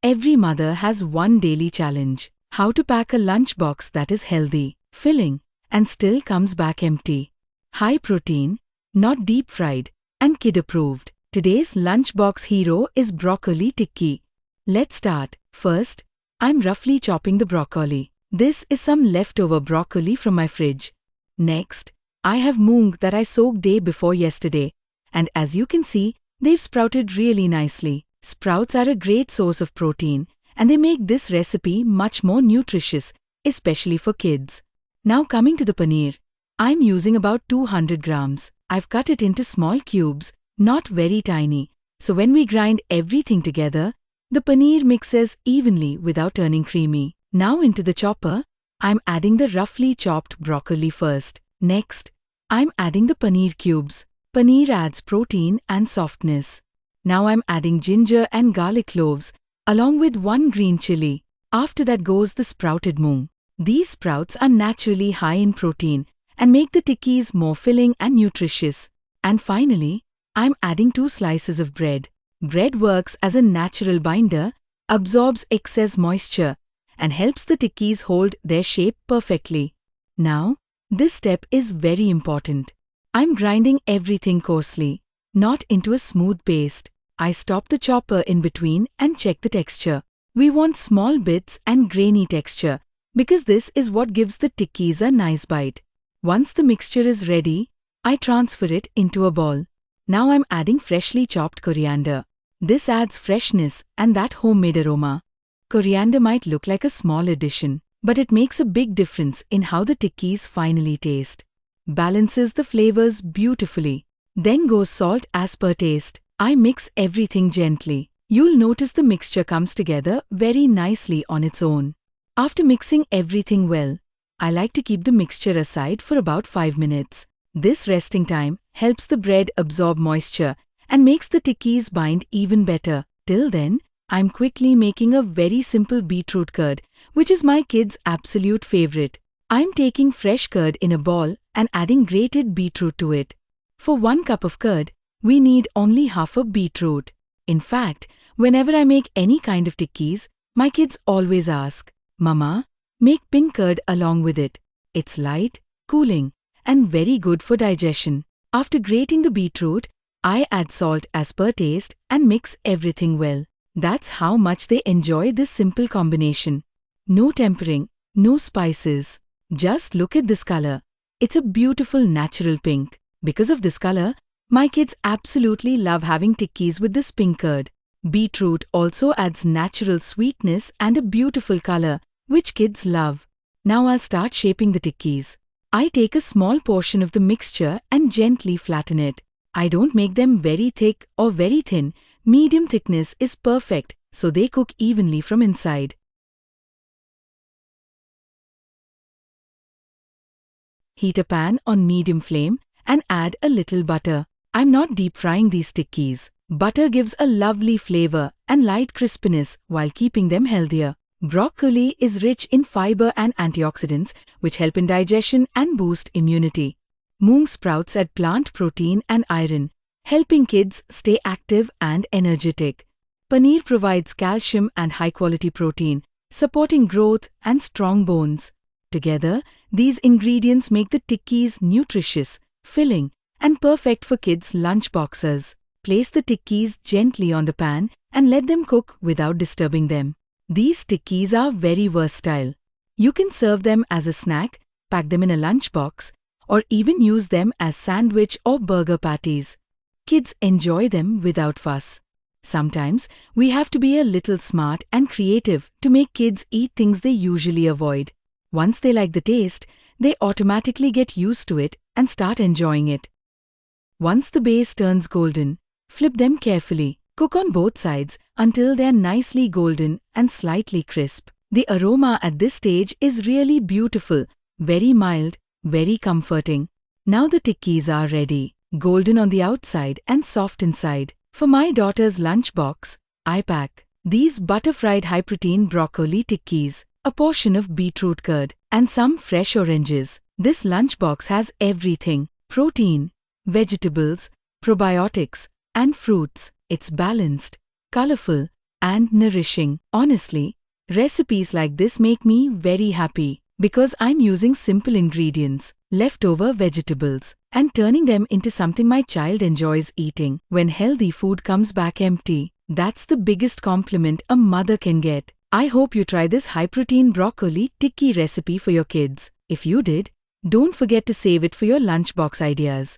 Every mother has one daily challenge: how to pack a lunchbox that is healthy, filling, and still comes back empty. High protein, not deep fried, and kid approved. Today's lunchbox hero is broccoli tikki. Let's start. First, I'm roughly chopping the broccoli. This is some leftover broccoli from my fridge. Next, I have moong that I soaked day before yesterday, and as you can see, they've sprouted really nicely. Sprouts are a great source of protein, and they make this recipe much more nutritious, especially for kids. Now coming to the paneer, I'm using about 200 grams. I've cut it into small cubes, not very tiny, so when we grind everything together, the paneer mixes evenly without turning creamy. Now into the chopper, I'm adding the roughly chopped broccoli first. Next, I'm adding the paneer cubes. Paneer adds protein and softness. Now I'm adding ginger and garlic cloves, along with 1 green chili. After that goes the sprouted moong. These sprouts are naturally high in protein and make the tikkis more filling and nutritious. And finally, I'm adding 2 slices of bread. Bread works as a natural binder, absorbs excess moisture, and helps the tikkis hold their shape perfectly. Now, this step is very important. I'm grinding everything coarsely, not into a smooth paste. I stop the chopper in between and check the texture. We want small bits and grainy texture, because this is what gives the tikkis a nice bite. Once the mixture is ready, I transfer it into a bowl. Now I'm adding freshly chopped coriander. This adds freshness and that homemade aroma. Coriander might look like a small addition, but it makes a big difference in how the tikkis finally taste. Balances the flavors beautifully. Then goes salt as per taste. I mix everything gently. You'll notice the mixture comes together very nicely on its own. After mixing everything well, I like to keep the mixture aside for about 5 minutes. This resting time helps the bread absorb moisture and makes the tikkis bind even better. Till then, I'm quickly making a very simple beetroot curd, which is my kids' absolute favorite. I'm taking fresh curd in a bowl and adding grated beetroot to it. For 1 cup of curd, we need only half a beetroot. In fact, whenever I make any kind of tikkis, my kids always ask, "Mama, make pink curd along with it. It's light, cooling, and very good for digestion." After grating the beetroot, I add salt as per taste and mix everything well. That's how much they enjoy this simple combination. No tempering, no spices. Just look at this color. It's a beautiful natural pink. Because of this color, my kids absolutely love having tikkis with this pink curd. Beetroot also adds natural sweetness and a beautiful color, which kids love. Now I'll start shaping the tikkis. I take a small portion of the mixture and gently flatten it. I don't make them very thick or very thin. Medium thickness is perfect, so they cook evenly from inside. Heat a pan on medium flame and add a little butter. I'm not deep frying these tikkis. Butter gives a lovely flavor and light crispiness while keeping them healthier. Broccoli is rich in fiber and antioxidants, which help in digestion and boost immunity. Moong sprouts add plant protein and iron, helping kids stay active and energetic. Paneer provides calcium and high-quality protein, supporting growth and strong bones. Together, these ingredients make the tikkis nutritious, filling, and perfect for kids' lunchboxes. Place the tikkis gently on the pan and let them cook without disturbing them. These tikkis are very versatile. You can serve them as a snack, pack them in a lunchbox, or even use them as sandwich or burger patties. Kids enjoy them without fuss. Sometimes we have to be a little smart and creative to make kids eat things they usually avoid. Once they like the taste, they automatically get used to it and start enjoying it. Once the base turns golden, flip them carefully. Cook on both sides until they are nicely golden and slightly crisp. The aroma at this stage is really beautiful, very mild, very comforting. Now the tikkis are ready, golden on the outside and soft inside. For my daughter's lunchbox, I pack these butter-fried high-protein broccoli tikkis, a portion of beetroot curd, and some fresh oranges. This lunchbox has everything: protein, vegetables, probiotics, and fruits. It's balanced, colorful, and nourishing. Honestly, recipes like this make me very happy because I'm using simple ingredients, leftover vegetables, and turning them into something my child enjoys eating. When healthy food comes back empty, that's the biggest compliment a mother can get. I hope you try this high-protein broccoli tikki recipe for your kids. If you did, don't forget to save it for your lunchbox ideas.